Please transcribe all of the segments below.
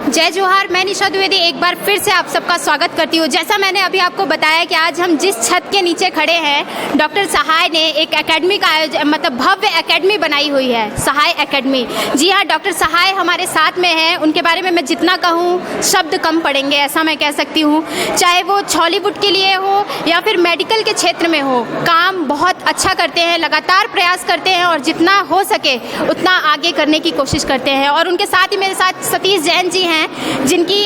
जय जोहार। मैं निशा द्विवेदी एक बार फिर से आप सबका स्वागत करती हूँ। जैसा मैंने अभी आपको बताया कि आज हम जिस छत के नीचे खड़े हैं, डॉक्टर सहाय ने एक एकेडमी का आयोजन मतलब भव्य एकेडमी बनाई हुई है, सहाय एकेडमी। जी हाँ, डॉक्टर सहाय हमारे साथ में हैं। उनके बारे में मैं जितना कहूँ शब्द कम पड़ेंगे, ऐसा मैं कह सकती हूँ। चाहे वो हॉलीवुड के लिए हो या फिर मेडिकल के क्षेत्र में हो, काम बहुत अच्छा करते हैं, लगातार प्रयास करते हैं और जितना हो सके उतना आगे करने की कोशिश करते हैं। और उनके साथ ही मेरे साथ सतीश जैन जी हैं, जिनकी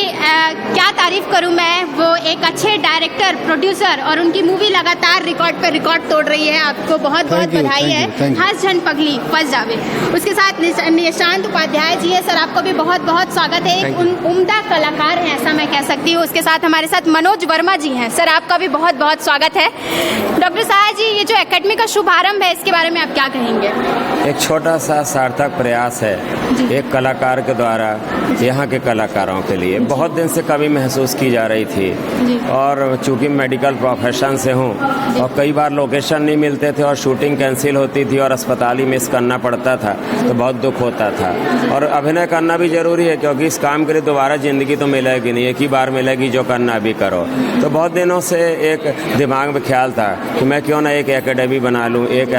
क्या तारीफ करूं मैं। वो एक अच्छे डायरेक्टर, प्रोड्यूसर और उनकी मूवी लगातार रिकॉर्ड पे रिकॉर्ड तोड़ रही है। आपको बहुत बहुत बधाई है। हंस झन पगली फंस जावे। उसके साथ निशांत उपाध्याय जी है। सर, आपको भी बहुत बहुत स्वागत है। एक उम्दा कलाकार हैं, ऐसा मैं कह सकती हूँ। उसके साथ हमारे साथ मनोज वर्मा जी हैं। सर, आपका भी बहुत बहुत स्वागत है। डॉक्टर सहाय जी, ये जो एकेडमी का शुभारंभ है, इसके बारे में आप क्या कहेंगे? एक छोटा सा सार्थक प्रयास है एक कलाकार के द्वारा यहाँ के कलाकारों के लिए। बहुत दिन से कमी महसूस की जा रही थी और चूंकि मेडिकल प्रोफेशन से हूँ और कई बार लोकेशन नहीं मिलते थे और शूटिंग कैंसिल होती थी और अस्पताल ही मिस करना पड़ता था, तो बहुत दुख होता था। और अभिनय करना भी ज़रूरी है क्योंकि इस काम के लिए दोबारा ज़िंदगी तो मिलेगी नहीं, एक ही बार मिलेगी, जो करना भी करो। तो बहुत दिनों से एक दिमाग में ख्याल था कि मैं क्यों ना एक एकेडमी बना लूँ, एक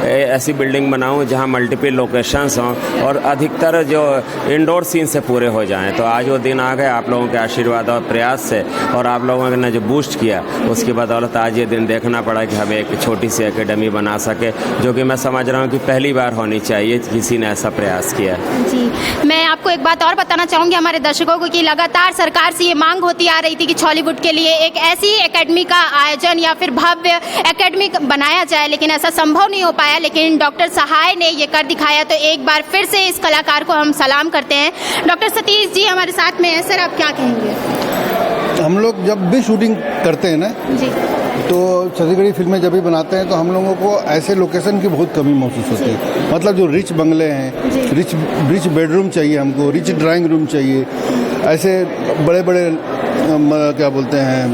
ऐसी बिल्डिंग बनाऊँ जहाँ मल्टीपल लोकेशंस हों और अधिकतर जो इंडोर सीन से पूरे हो जाएं। तो आज वो दिन आ गए आप लोगों के आशीर्वाद और प्रयास से, और आप लोगों ने जो बूस्ट किया उसकी बदौलत आज ये दिन देखना पड़ा कि हमें एक छोटी सी एकेडमी बना सके, जो कि मैं समझ रहा हूँ कि पहली बार होनी चाहिए किसी ने ऐसा प्रयास किया। जी, मैं आपको एक बात और बताना चाहूँगी हमारे दर्शकों को कि लगातार सरकार से ये मांग होती आ रही थी कि हॉलीवुड के लिए एक ऐसी एकेडमी का आयोजन या फिर भव्य एकेडमी बनाया जाए, लेकिन ऐसा संभव नहीं हो पाया। लेकिन डॉक्टर सहाय ने ये कर दिखाया, तो एक बार फिर से इस कलाकार को हम सलाम करते हैं। डॉक्टर सतीश जी हमारे साथ में है। सर, आप क्या कहेंगे? हम लोग जब भी शूटिंग करते हैं ना जी, तो छत्तीसगढ़ी फिल्में जब भी बनाते हैं तो हम लोगों को ऐसे लोकेशन की बहुत कमी महसूस होती है। मतलब जो रिच बंगले हैं, रिच बेडरूम चाहिए हमको, रिच ड्राइंग रूम चाहिए, ऐसे बड़े बड़े क्या बोलते हैं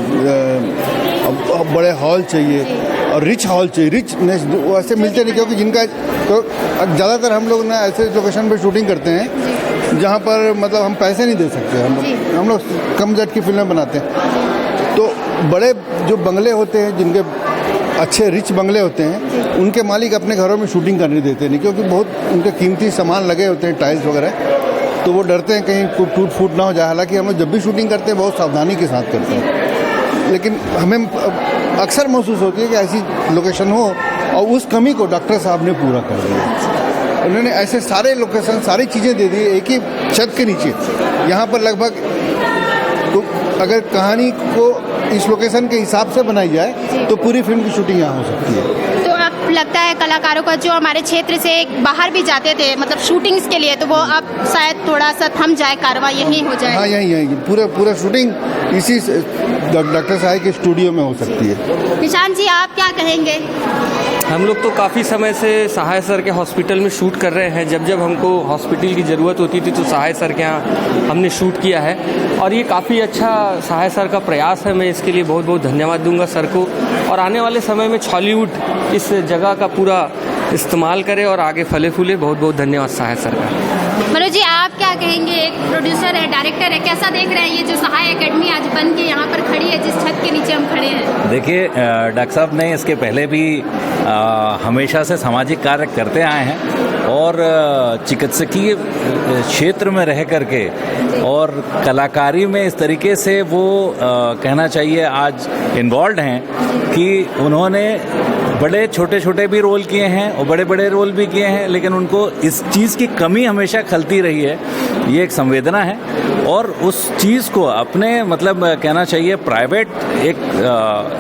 बड़े हॉल चाहिए और रिच हॉल चाहिए। रिचनेस वो ऐसे मिलते नहीं, क्योंकि जिनका तो ज़्यादातर हम लोग ना ऐसे लोकेशन पे शूटिंग करते हैं जहाँ पर मतलब हम पैसे नहीं दे सकते। हम लोग कम बजट की फिल्में बनाते हैं। तो बड़े जो बंगले होते हैं, जिनके अच्छे रिच बंगले होते हैं, उनके मालिक अपने घरों में शूटिंग करने देते नहीं, क्योंकि बहुत उनके कीमती सामान लगे होते हैं, टाइल्स वगैरह, तो वो डरते हैं कहीं कुछ टूट फूट ना हो जाए। हालांकि हम लोग जब भी शूटिंग करते हैं बहुत सावधानी के साथ करते हैं, लेकिन हमें अक्सर महसूस होती है कि ऐसी लोकेशन हो और उस कमी को डॉक्टर साहब ने पूरा कर दिया। उन्होंने ऐसे सारे लोकेशन, सारी चीज़ें दे दी एक ही छत के नीचे। यहाँ पर लगभग तो अगर कहानी को इस लोकेशन के हिसाब से बनाई जाए तो पूरी फिल्म की शूटिंग यहाँ हो सकती है। तो आप लगता है कलाकारों का जो हमारे क्षेत्र से बाहर भी जाते थे मतलब शूटिंग्स के लिए, तो वो अब शायद थोड़ा सा थम जाए, कार्रवाई यहीं हो जाए? हाँ, यहीं पूरा शूटिंग इसी डॉक्टर साहब के स्टूडियो में हो सकती है। निशांत जी, आप क्या कहेंगे? हम लोग तो काफ़ी समय से सहाय सर के हॉस्पिटल में शूट कर रहे हैं। जब हमको हॉस्पिटल की ज़रूरत होती थी तो सहाय सर के यहाँ हमने शूट किया है और ये काफ़ी अच्छा सहाय सर का प्रयास है। मैं इसके लिए बहुत बहुत धन्यवाद दूंगा सर को, और आने वाले समय में हॉलीवुड इस जगह का पूरा इस्तेमाल करे और आगे फले फूले। बहुत बहुत धन्यवाद सहाय सर का। मनोज जी, आप क्या कहेंगे? एक प्रोड्यूसर है, डायरेक्टर है, कैसा देख रहे हैं ये जो सहाय एकेडमी आज बन के यहाँ पर खड़ी है, जिस छत के नीचे हम खड़े हैं? देखिए, डॉक्टर साहब ने इसके पहले भी हमेशा से सामाजिक कार्य करते आए हैं और चिकित्सकीय क्षेत्र में रह करके और कलाकारी में इस तरीके से वो कहना चाहिए आज इन्वॉल्व हैं कि उन्होंने बड़े छोटे छोटे भी रोल किए हैं और बड़े बड़े रोल भी किए हैं, लेकिन उनको इस चीज़ की कमी हमेशा खलती रही है। ये एक संवेदना है और उस चीज़ को अपने मतलब कहना चाहिए प्राइवेट एक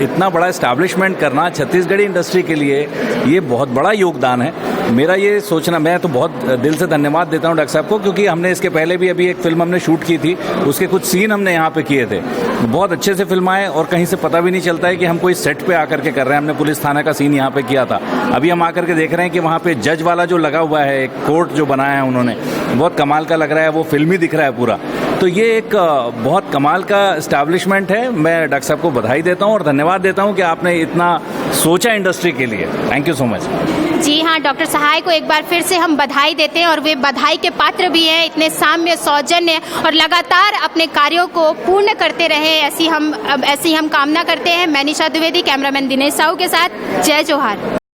इतना बड़ा इस्टेब्लिशमेंट करना छत्तीसगढ़ी इंडस्ट्री के लिए ये बहुत बड़ा योगदान है। मेरा ये सोचना, मैं तो बहुत दिल से धन्यवाद देता हूँ डॉक्टर साहब को, क्योंकि हमने इसके पहले भी अभी एक फिल्म हमने शूट की थी, उसके कुछ सीन हमने यहाँ पे किए थे, बहुत अच्छे से फिल्म आए और कहीं से पता भी नहीं चलता है कि हम कोई सेट पे आकर के कर रहे हैं। हमने पुलिस थाना का सीन यहाँ पे किया था, अभी हम आकर के देख रहे हैं कि वहाँ पे जज वाला जो लगा हुआ है, एक कोर्ट जो बनाया है उन्होंने, बहुत कमाल का लग रहा है, वो फिल्मी दिख रहा है पूरा। तो ये एक बहुत कमाल का इस्टेब्लिशमेंट है। मैं डॉक्टर साहब को बधाई देता हूँ और धन्यवाद देता हूँ कि आपने इतना सोचा इंडस्ट्री के लिए। Thank you so much. जी हाँ, डॉक्टर सहाय को एक बार फिर से हम बधाई देते हैं और वे बधाई के पात्र भी हैं। इतने साम्य, सौजन्य और लगातार अपने कार्यों को पूर्ण करते रहे, ऐसी हम कामना करते हैं। मैं निशा द्विवेदी, कैमरामैन दिनेश साहू के साथ। जय जोहार।